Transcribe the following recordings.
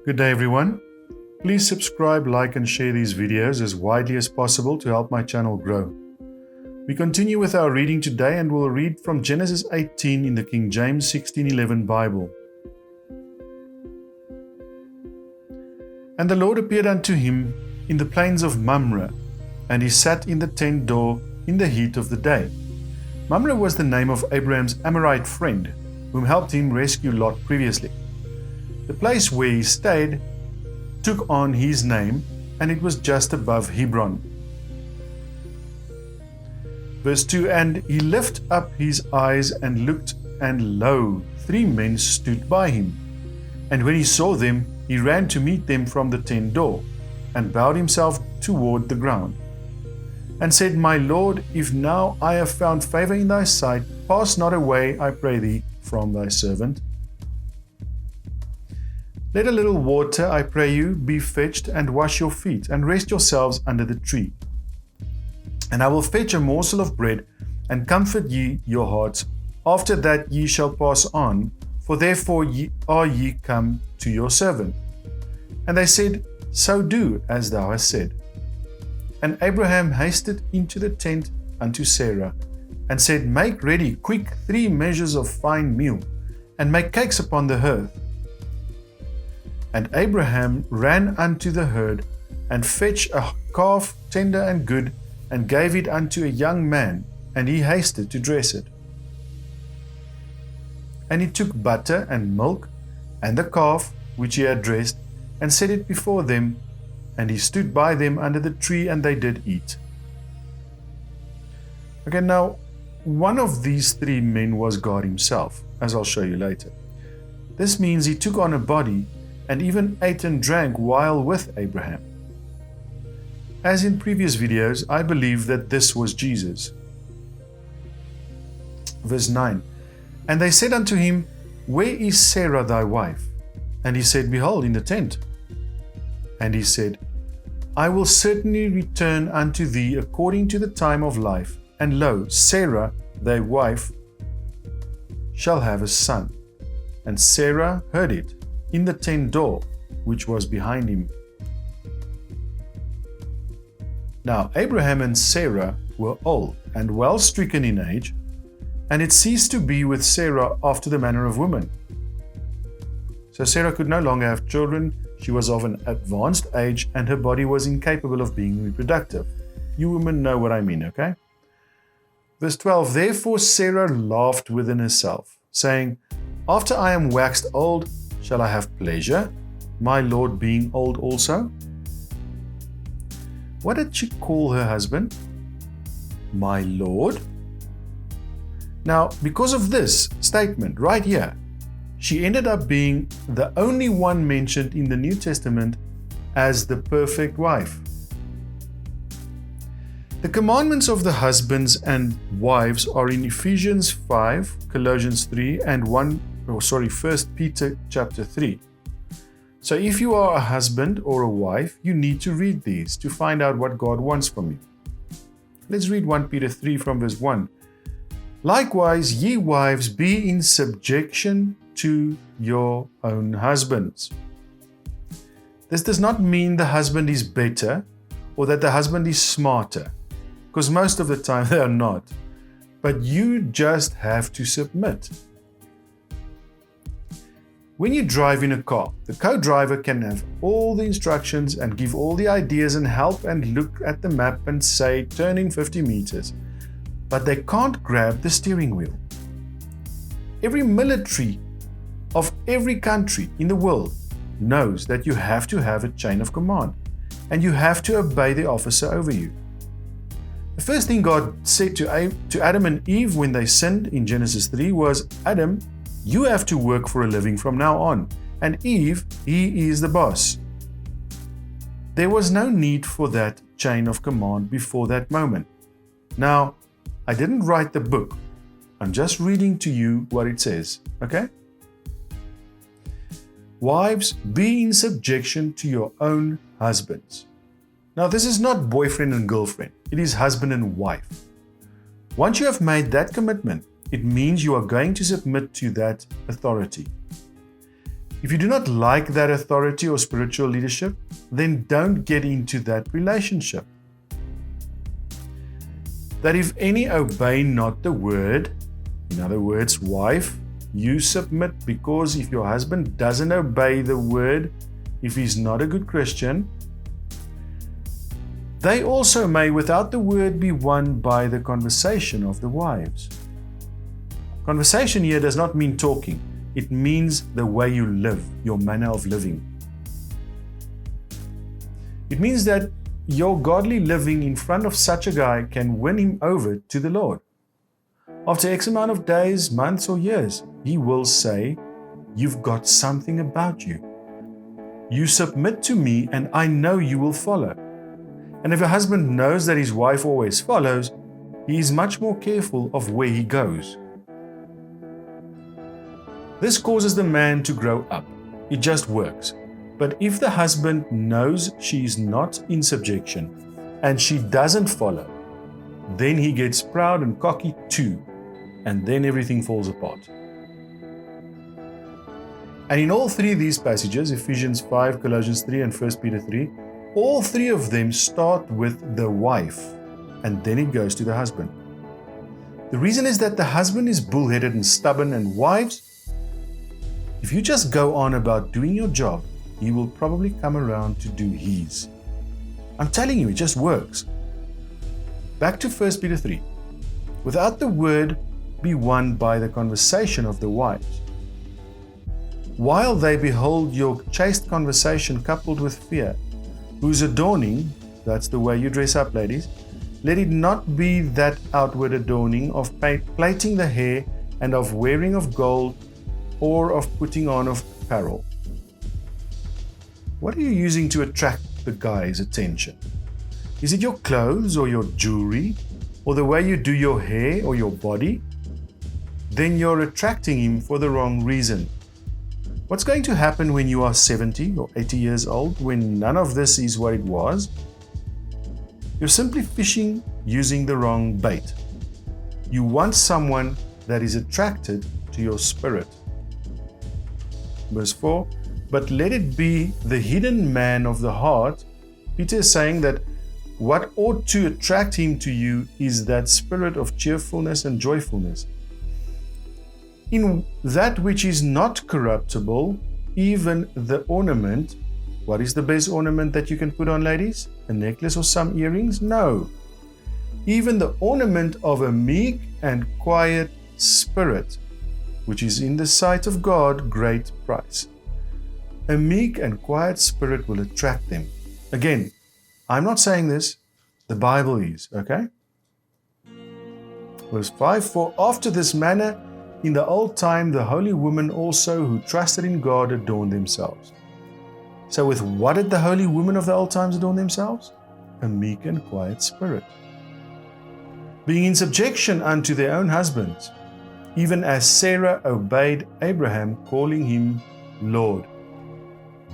Good day, everyone. Please subscribe, like, and share these videos as widely as possible to help my channel grow. We continue with our reading today and we'll read from Genesis 18 in the King James 1611 Bible. And the Lord appeared unto him in the plains of Mamre, and he sat in the tent door in the heat of the day. Mamre was the name of Abraham's Amorite friend, whom helped him rescue Lot previously. The place where he stayed took on his name, and it was just above Hebron. Verse 2, And he lifted up his eyes and looked, and lo, 3 men stood by him. And when he saw them, he ran to meet them from the tent door, and bowed himself toward the ground, and said, My Lord, if now I have found favor in thy sight, pass not away, I pray thee, from thy servant. Let a little water, I pray you, be fetched, and wash your feet, and rest yourselves under the tree. And I will fetch a morsel of bread, and comfort ye your hearts. After that ye shall pass on, for therefore are ye come to your servant. And they said, So do as thou hast said. And Abraham hasted into the tent unto Sarah, and said, Make ready quick 3 measures of fine meal, and make cakes upon the hearth. And Abraham ran unto the herd, and fetched a calf tender and good, and gave it unto a young man, and he hasted to dress it. And he took butter and milk, and the calf which he had dressed, and set it before them, and he stood by them under the tree, and they did eat. Okay, now, one of these 3 men was God himself, as I'll show you later. This means he took on a body, and even ate and drank while with Abraham. As in previous videos, I believe that this was Jesus. Verse 9, And they said unto him, Where is Sarah thy wife? And he said, Behold, in the tent. And he said, I will certainly return unto thee according to the time of life, and lo, Sarah thy wife shall have a son. And Sarah heard it in the tent door, which was behind him. Now Abraham and Sarah were old and well stricken in age, and it ceased to be with Sarah after the manner of women. So Sarah could no longer have children, she was of an advanced age, and her body was incapable of being reproductive. You women know what I mean, okay? Verse 12, Therefore Sarah laughed within herself, saying, After I am waxed old, shall I have pleasure, my Lord being old also? What did she call her husband? My Lord? Now, because of this statement right here, she ended up being the only one mentioned in the New Testament as the perfect wife. The commandments of the husbands and wives are in Ephesians 5, Colossians 3, and 1 Peter chapter 3. So if you are a husband or a wife, you need to read these to find out what God wants from you. Let's read 1 Peter 3 from verse 1. Likewise, ye wives, be in subjection to your own husbands. This does not mean the husband is better or that the husband is smarter, because most of the time they are not. But you just have to submit. When you drive in a car, the co-driver can have all the instructions and give all the ideas and help and look at the map and say turning 50 meters, but they can't grab the steering wheel. Every military of every country in the world knows that you have to have a chain of command and you have to obey the officer over you. The first thing God said to Adam and Eve when they sinned in Genesis 3 was, Adam, you have to work for a living from now on, and Eve, he is the boss. There was no need for that chain of command before that moment. Now, I didn't write the book. I'm just reading to you what it says, okay? Wives, be in subjection to your own husbands. Now, this is not boyfriend and girlfriend. It is husband and wife. Once you have made that commitment, it means you are going to submit to that authority. If you do not like that authority or spiritual leadership, then don't get into that relationship. That if any obey not the word, in other words, wife, you submit, because if your husband doesn't obey the word, if he's not a good Christian, they also may without the word be won by the conversation of the wives. Conversation here does not mean talking. It means the way you live, your manner of living. It means that your godly living in front of such a guy can win him over to the Lord. After X amount of days, months, or years, he will say, "You've got something about you. You submit to me and I know you will follow." And if a husband knows that his wife always follows, he is much more careful of where he goes. This causes the man to grow up. It just works. But if the husband knows she is not in subjection and she doesn't follow, then he gets proud and cocky too, and then everything falls apart. And in all three of these passages, Ephesians 5, Colossians 3, and 1 Peter 3, all three of them start with the wife, and then it goes to the husband. The reason is that the husband is bullheaded and stubborn, and wives, if you just go on about doing your job, he will probably come around to do his. I'm telling you, it just works. Back to 1 Peter 3. Without the word be won by the conversation of the wives, while they behold your chaste conversation coupled with fear, whose adorning, that's the way you dress up, ladies, let it not be that outward adorning of plaiting the hair and of wearing of gold or of putting on of apparel. What are you using to attract the guy's attention? Is it your clothes or your jewelry or the way you do your hair or your body? Then you're attracting him for the wrong reason. What's going to happen when you are 70 or 80 years old, when none of this is what it was? You're simply fishing using the wrong bait. You want someone that is attracted to your spirit. Verse 4, but let it be the hidden man of the heart. Peter is saying that what ought to attract him to you is that spirit of cheerfulness and joyfulness. In that which is not corruptible, even the ornament. What is the best ornament that you can put on, ladies? A necklace or some earrings? No. Even the ornament of a meek and quiet spirit, which is in the sight of God great price. A meek and quiet spirit will attract them. Again, I'm not saying this, the Bible is, okay? Verse 5, for after this manner, in the old time, the holy women also who trusted in God adorned themselves. So with what did the holy women of the old times adorn themselves? A meek and quiet spirit. Being in subjection unto their own husbands, even as Sarah obeyed Abraham, calling him Lord.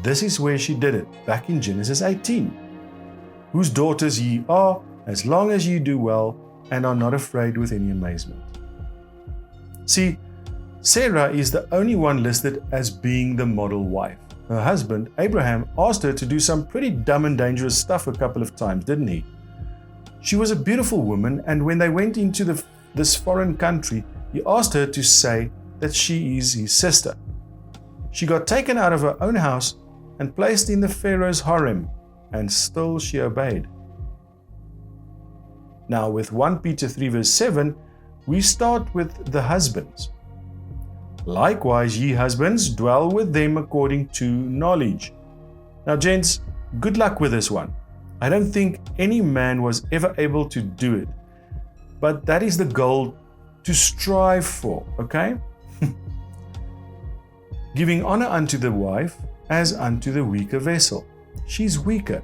This is where she did it, back in Genesis 18. Whose daughters ye are, as long as ye do well, and are not afraid with any amazement. See, Sarah is the only one listed as being the model wife. Her husband, Abraham, asked her to do some pretty dumb and dangerous stuff a couple of times, didn't he? She was a beautiful woman, and when they went into this foreign country, he asked her to say that she is his sister. She got taken out of her own house and placed in the Pharaoh's harem, and still she obeyed. Now with 1 Peter 3 verse 7, we start with the husbands. Likewise, ye husbands, dwell with them according to knowledge. Now, gents, good luck with this one. I don't think any man was ever able to do it. But that is the goal to strive for, okay? Giving honor unto the wife as unto the weaker vessel. She's weaker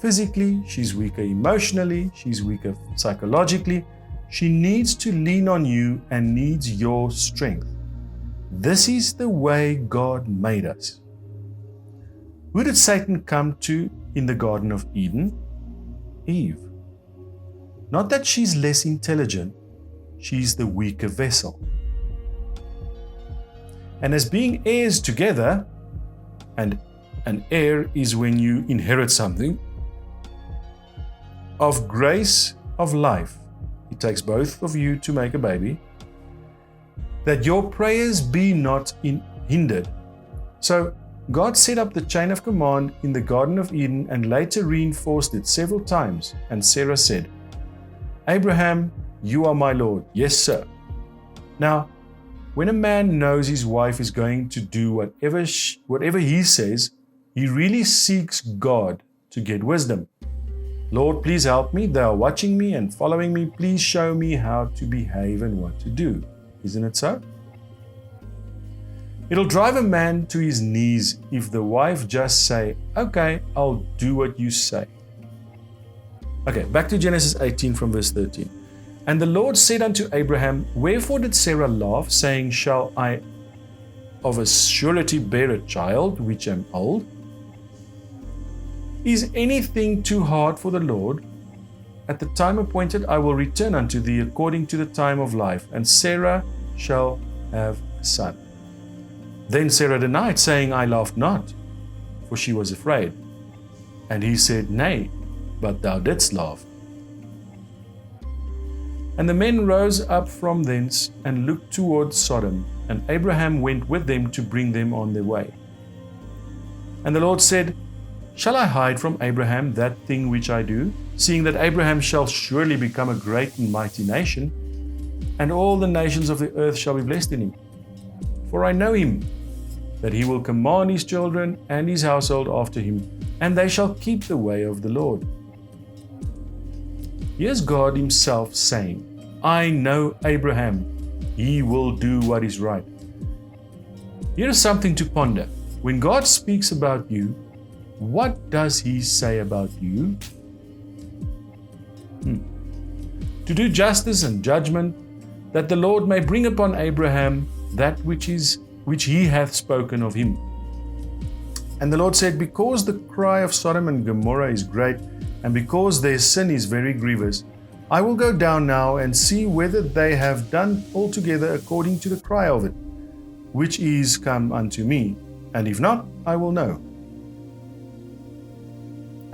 physically, she's weaker emotionally, she's weaker psychologically. She needs to lean on you and needs your strength. This is the way God made us. Who did Satan come to in the Garden of Eden? Eve. Not that she's less intelligent, she's the weaker vessel. And as being heirs together, and an heir is when you inherit something, of grace of life, it takes both of you to make a baby, that your prayers be not hindered. So God set up the chain of command in the Garden of Eden and later reinforced it several times. And Sarah said, Abraham, you are my Lord. Yes, sir. Now, when a man knows his wife is going to do whatever he says, he really seeks God to get wisdom. Lord, please help me. They are watching me and following me. Please show me how to behave and what to do. Isn't it so? It'll drive a man to his knees if the wife just say, okay, I'll do what you say. Okay, back to Genesis 18 from verse 13. And the Lord said unto Abraham, wherefore did Sarah laugh, saying, shall I of a surety bear a child, which am old? Is anything too hard for the Lord? At the time appointed I will return unto thee according to the time of life, and Sarah shall have a son. Then Sarah denied, saying, I laughed not, for she was afraid. And he said, nay, but thou didst laugh. And the men rose up from thence and looked toward Sodom, and Abraham went with them to bring them on their way. And the Lord said, shall I hide from Abraham that thing which I do, seeing that Abraham shall surely become a great and mighty nation, and all the nations of the earth shall be blessed in him? For I know him, that he will command his children and his household after him, and they shall keep the way of the Lord. Here's God himself saying, I know Abraham, he will do what is right. Here's something to ponder. When God speaks about you, what does he say about you? To do justice and judgment, that the Lord may bring upon Abraham that which he hath spoken of him. And the Lord said, because the cry of Sodom and Gomorrah is great, and because their sin is very grievous, I will go down now and see whether they have done altogether according to the cry of it, which is come unto me, and if not, I will know.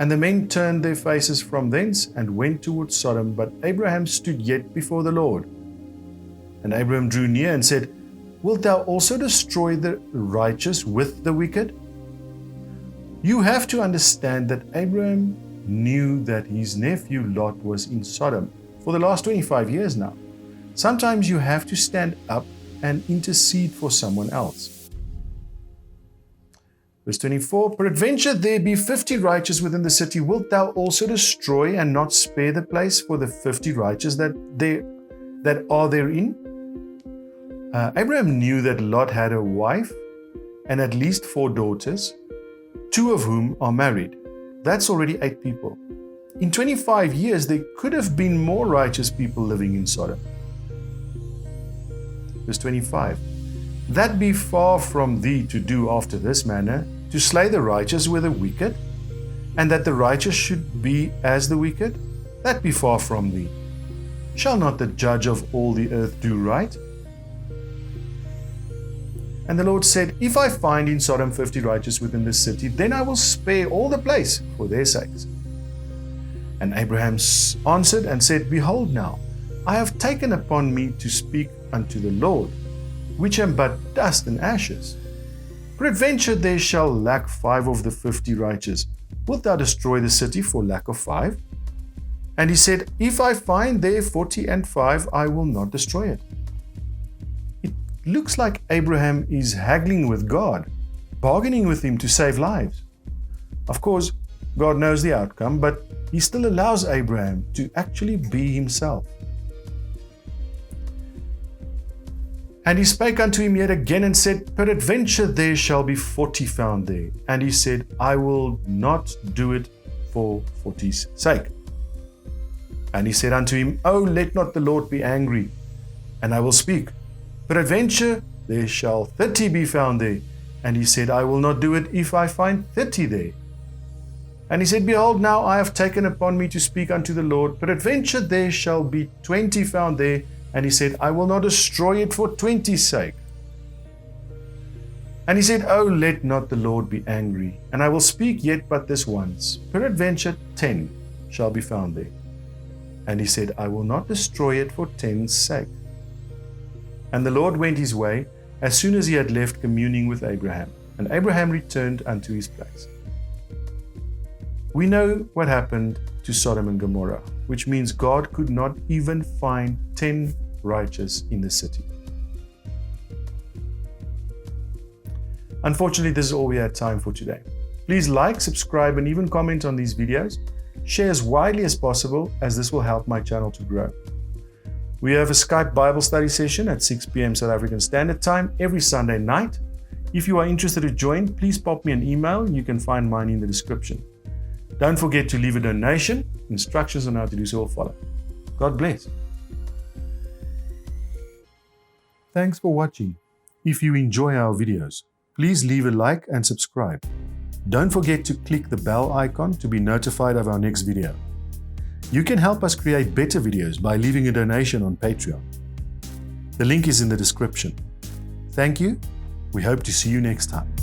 And the men turned their faces from thence and went towards Sodom, but Abraham stood yet before the Lord. And Abraham drew near and said, wilt thou also destroy the righteous with the wicked? You have to understand that Abraham knew that his nephew Lot was in Sodom for the last 25 years now. Sometimes you have to stand up and intercede for someone else. Verse 24, peradventure there be 50 righteous within the city, wilt thou also destroy and not spare the place for the 50 righteous that are therein? Abraham knew that Lot had a wife and at least 4 daughters, 2 of whom are married. That's already 8 people. In 25 years, there could have been more righteous people living in Sodom. Verse 25, that be far from thee to do after this manner, to slay the righteous with the wicked, and that the righteous should be as the wicked? That be far from thee. Shall not the judge of all the earth do right? And the Lord said, if I find in Sodom 50 righteous within the city, then I will spare all the place for their sakes. And Abraham answered and said, behold now, I have taken upon me to speak unto the Lord, which am but dust and ashes. Peradventure there shall lack 5 of the 50 righteous. Wilt thou destroy the city for lack of 5? And he said, if I find there 40 and 5, I will not destroy it. It looks like Abraham is haggling with God, bargaining with him to save lives. Of course, God knows the outcome, but he still allows Abraham to actually be himself. And he spake unto him yet again and said, peradventure there shall be 40 found there. And he said, I will not do it for 40's sake. And he said unto him, O let not the Lord be angry, and I will speak. Peradventure there shall 30 be found there. And he said, I will not do it if I find 30 there. And he said, behold, now I have taken upon me to speak unto the Lord. Peradventure there shall be 20 found there. And he said, I will not destroy it for 20's sake. And he said, Oh, let not the Lord be angry, and I will speak yet but this once. Peradventure 10 shall be found there. And he said, I will not destroy it for 10's sake. And the Lord went his way as soon as he had left communing with Abraham. And Abraham returned unto his place. We know what happened to Sodom and Gomorrah, which means God could not even find 10 righteous in the city. Unfortunately, this is all we had time for today. Please like, subscribe, and even comment on these videos. Share as widely as possible, as this will help my channel to grow. We have a Skype Bible study session at 6 p.m. South African Standard Time every Sunday night. If you are interested to join, please pop me an email. You can find mine in the description. Don't forget to leave a donation. Instructions on how to do so will follow. God bless. Thanks for watching. If you enjoy our videos, please leave a like and subscribe. Don't forget to click the bell icon to be notified of our next video. You can help us create better videos by leaving a donation on Patreon. The link is in the description. Thank you. We hope to see you next time.